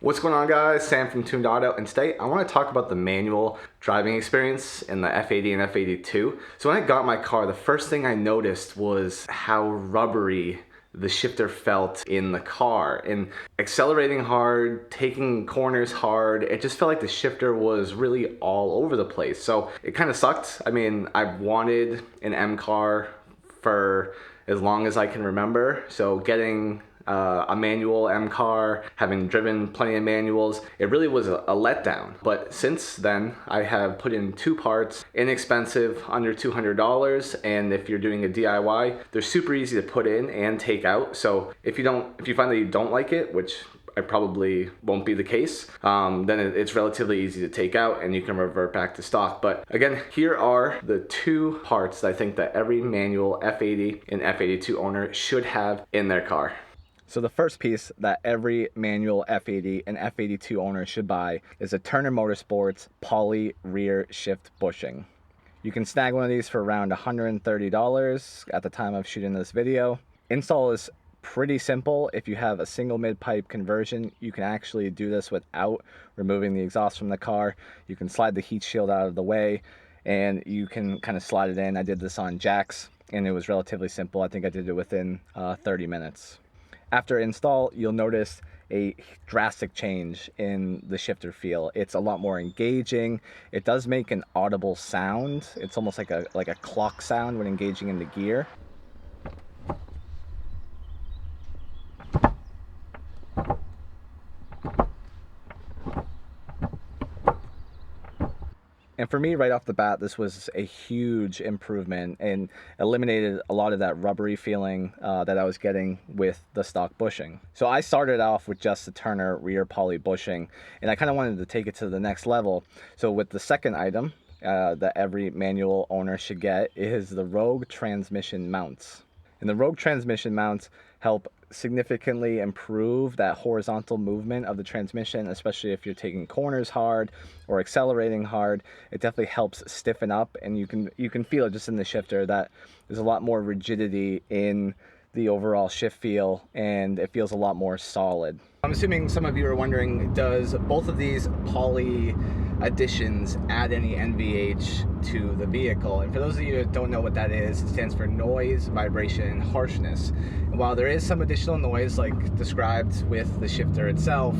What's going on, guys? Sam from Tuned Auto, and today I want to talk about the manual driving experience in the F80 and F82. So when I got my car, the first thing I noticed was how rubbery the shifter felt in the car. And accelerating hard, taking corners hard, it just felt like the shifter was really all over the place. So it kind of sucked. I mean, I've wanted an M car for as long as I can remember. So getting a manual M car, having driven plenty of manuals, it really was a letdown. But since then, I have put in two parts, inexpensive, under $200, and if you're doing a DIY, they're super easy to put in and take out. So if you find that you don't like it, which I probably won't be the case, then it's relatively easy to take out and you can revert back to stock. But again, here are the two parts that I think that every manual F80 and F82 owner should have in their car. So the first piece that every manual F80 and F82 owner should buy is a Turner Motorsports poly rear shift bushing. You can snag one of these for around $130 at the time of shooting this video. Install is pretty simple. If you have a single mid pipe conversion, you can actually do this without removing the exhaust from the car. You can slide the heat shield out of the way and you can kind of slide it in. I did this on jacks and it was relatively simple. I think I did it within 30 minutes. After install, you'll notice a drastic change in the shifter feel. It's a lot more engaging. It does make an audible sound. It's almost like a clock sound when engaging in the gear. And for me, right off the bat, this was a huge improvement and eliminated a lot of that rubbery feeling that I was getting with the stock bushing. So I started off with just the Turner rear poly bushing, and I kind of wanted to take it to the next level. So with the second item that every manual owner should get is the Rogue transmission mounts. And the Rogue transmission mounts help significantly improve that horizontal movement of the transmission, especially if you're taking corners hard or accelerating hard. It definitely helps stiffen up, and you can feel it just in the shifter that there's a lot more rigidity in the overall shift feel, and it feels a lot more solid. I'm assuming some of you are wondering, does both of these poly additions add any NVH to the vehicle? And for those of you that don't know what that is, it stands for noise, vibration, and harshness. And while there is some additional noise like described with the shifter itself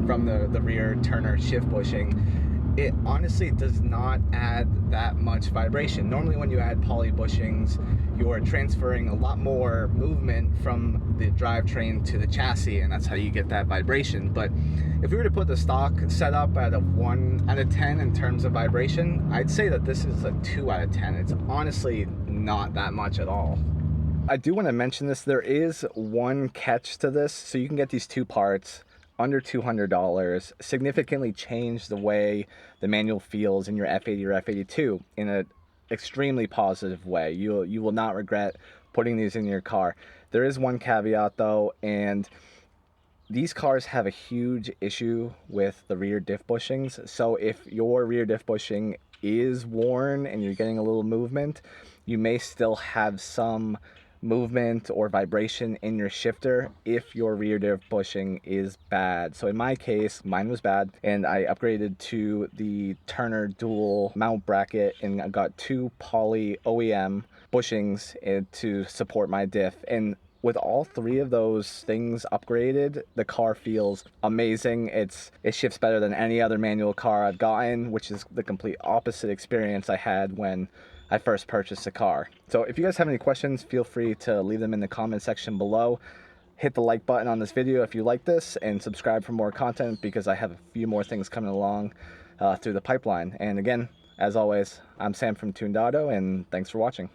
from the rear Turner shift bushing, it honestly does not add that much vibration. Normally when you add poly bushings, you're transferring a lot more movement from the drivetrain to the chassis, and that's how you get that vibration. But if we were to put the stock setup at a 1 out of 10 in terms of vibration, I'd say that this is a 2 out of 10. It's honestly not that much at all. I do want to mention this, there is one catch to this. So you can get these two parts under $200, significantly change the way the manual feels in your F80 or F82 in an extremely positive way. You will not regret putting these in your car. There is one caveat though, and these cars have a huge issue with the rear diff bushings. So if your rear diff bushing is worn and you're getting a little movement, you may still have some movement or vibration in your shifter if your rear diff bushing is bad. So in my case, mine was bad, and I upgraded to the Turner dual mount bracket, and I got two poly OEM bushings to support my diff. And with all three of those things upgraded, the car feels amazing. It shifts better than any other manual car I've gotten, which is the complete opposite experience I had when I first purchased a car. So if you guys have any questions, feel free to leave them in the comment section below. Hit the like button on this video if you like this, and subscribe for more content because I have a few more things coming along through the pipeline. And again, as always, I'm Sam from Tuned Auto, and thanks for watching.